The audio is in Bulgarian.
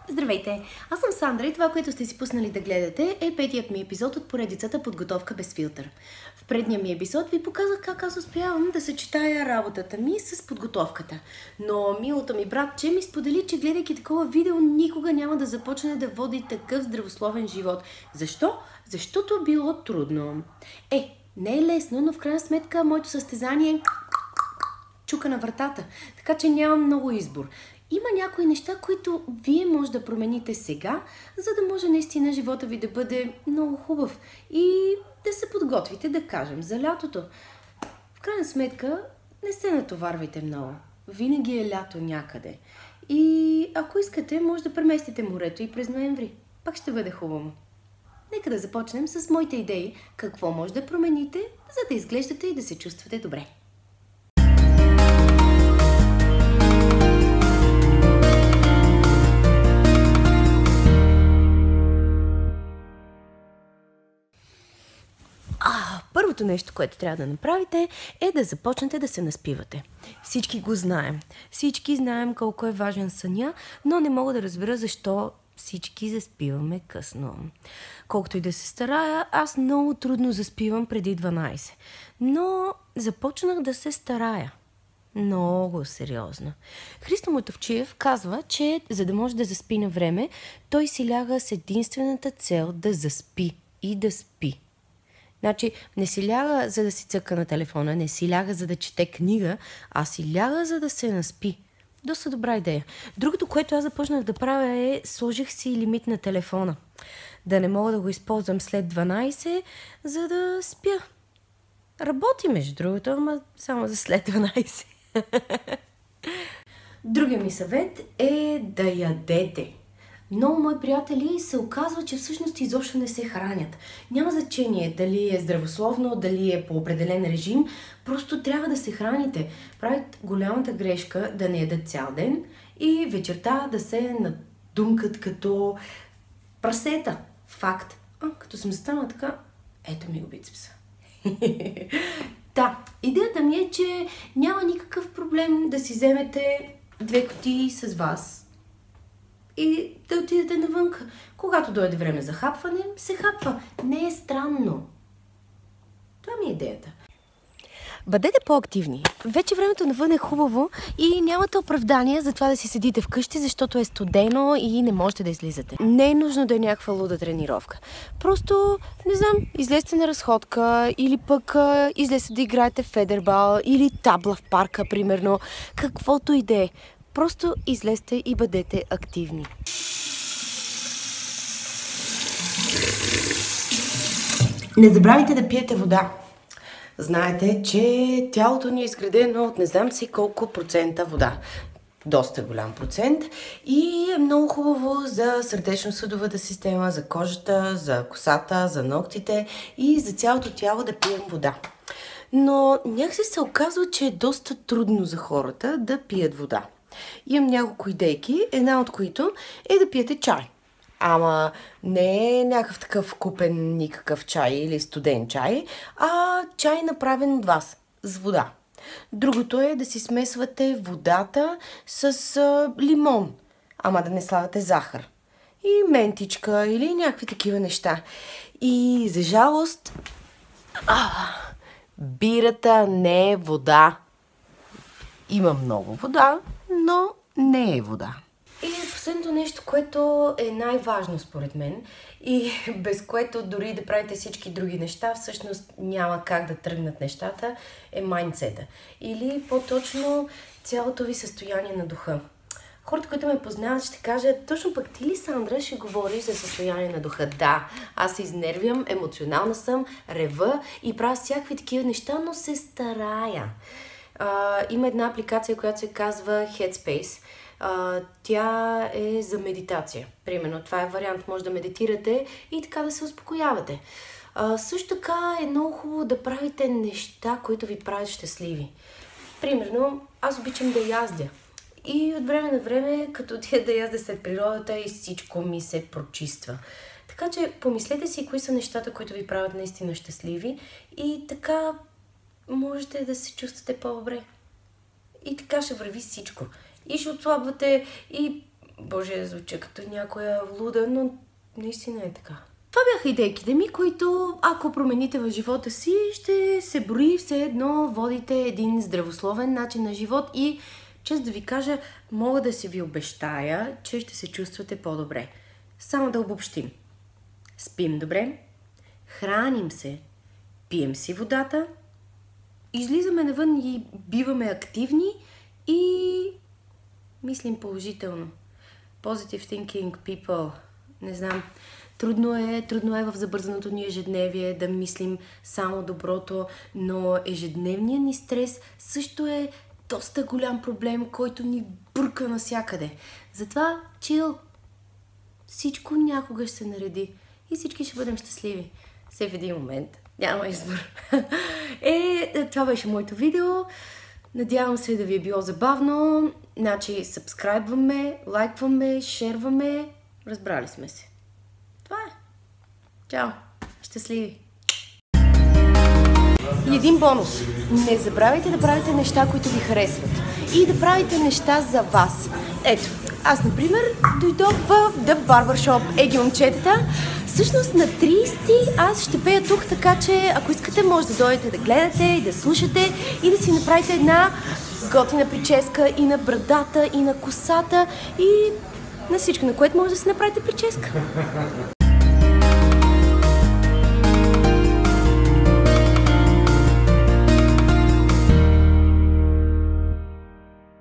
Здравейте! Аз съм Сандра и това, което сте си пуснали да гледате, е петият ми епизод от поредицата Подготовка без филтър. В предния ми епизод ви показах как аз успявам да съчетая работата ми с подготовката. Но милото ми братче ми сподели, че гледайки такова видео никога няма да започне да води такъв здравословен живот. Защо? Защото било трудно. Не е лесно, но в крайна сметка моето състезание чука на вратата, така че нямам много избор. Има някои неща, които вие може да промените сега, за да може наистина живота ви да бъде много хубав и да се подготвите, да кажем, за лятото. В крайна сметка, не се натоварвайте много. Винаги е лято някъде. И ако искате, може да преместите морето и през ноември. Пак ще бъде хубаво. Нека да започнем с моите идеи, какво може да промените, за да изглеждате и да се чувствате добре. Първото нещо, което трябва да направите, е да започнете да се наспивате. Всички го знаем. Всички знаем колко е важен съня, но не мога да разбера защо всички заспиваме късно. Колкото и да се старая, аз много трудно заспивам преди 12. Но започнах да се старая. Много сериозно. Христо Мотавчиев казва, че за да може да заспи на време, той си ляга с единствената цел да заспи и да спи. Значи, не си ляга, за да си цъка на телефона, не си ляга, за да чете книга, а си ляга, за да се наспи. Доста добра идея. Другото, което аз започнах да правя е, сложих си лимит на телефона. Да не мога да го използвам след 12, за да спя. Работи, между другото, ама само за след 12. Другия ми съвет е да ядете. Много мои приятели се оказва, че всъщност изобщо не се хранят. Няма значение дали е здравословно, дали е по определен режим, просто трябва да се храните. Правят голямата грешка да не ядат цял ден и вечерта да се надумкат като прасета. Факт. Като съм застанала така, ето ми го бицепса. Да, идеята ми е, че няма никакъв проблем да си вземете 2 кутии с вас и да отидете навънка. Когато дойде време за хапване, се хапва. Не е странно. Това ми е идеята. Бъдете по-активни. Вече времето навън е хубаво и нямате оправдание за това да си седите вкъщи, защото е студено и не можете да излизате. Не е нужно да е някаква луда тренировка. Просто, не знам, излезте на разходка или пък излезте да играете в федербал или табла в парка, примерно. Каквото и да е. Просто излезте и бъдете активни. Не забравяйте да пиете вода. Знаете, че тялото ни е изградено от не знам си колко процента вода. Доста голям процент. И е много хубаво за сърдечно-съдовата система, за кожата, за косата, за ногтите и за цялото тяло да пием вода. Но някакси се оказва, че е доста трудно за хората да пият вода. Имам няколко идейки, една от които е да пиете чай. Ама не е някакъв такъв купен никакъв чай или студен чай, а чай направен от вас, с вода. Другото е да си смесвате водата с лимон, ама да не слагате захар. И ментичка или някакви такива неща. И за жалост, бирата не е вода. Има много вода, но не е вода. И последното нещо, което е най-важно според мен и без което дори да правите всички други неща, всъщност няма как да тръгнат нещата, е майндсета. Или по-точно цялото ви състояние на духа. Хората, които ме познават, ще кажат, точно пък ти ли, Сандра, ще говориш за състояние на духа? Да, аз се изнервям, емоционална съм, рева и правя всякакви такива неща, но се старая. Има една апликация, която се казва Headspace. Тя е за медитация. Примерно, това е вариант. Може да медитирате и така да се успокоявате. Също така е много хубаво да правите неща, които ви правят щастливи. Примерно, аз обичам да яздя. И от време на време, като отида да язда след природата и всичко ми се прочиства. Така че помислете си кои са нещата, които ви правят наистина щастливи и така можете да се чувствате по-добре. И така ще върви всичко. И ще отслабвате, и Боже, звуча като някоя луда, но наистина е така. Това бяха идейките ми, които ако промените в живота си, ще се брои все едно водите един здравословен начин на живот и, често да ви кажа, мога да си ви обещая, че ще се чувствате по-добре. Само да обобщим. Спим добре, храним се, пием си водата, излизаме навън и биваме активни и мислим положително. Positive thinking people. Не знам. Трудно е в забързаното ни ежедневие да мислим само доброто, но ежедневният ни стрес също е доста голям проблем, който ни бърка навсякъде. Затова чил. Всичко някога ще се нареди и всички ще бъдем щастливи. Все в един момент. Няма избор. Това беше моето видео. Надявам се да ви е било забавно. Значи, сабскрайбваме, лайкваме, шерваме. Разбрали сме се. Това е. Чао! Щастливи! И един бонус. Не забравяйте да правите неща, които ви харесват. И да правите неща за вас. Ето, аз, например, дойдох в The Barbershop. Момчетата. Всъщност на 30 аз ще пея тук, така че ако искате, може да дойдете да гледате и да слушате и да си направите една готина прическа и на брадата, и на косата, и на всичко, на което може да си направите прическа.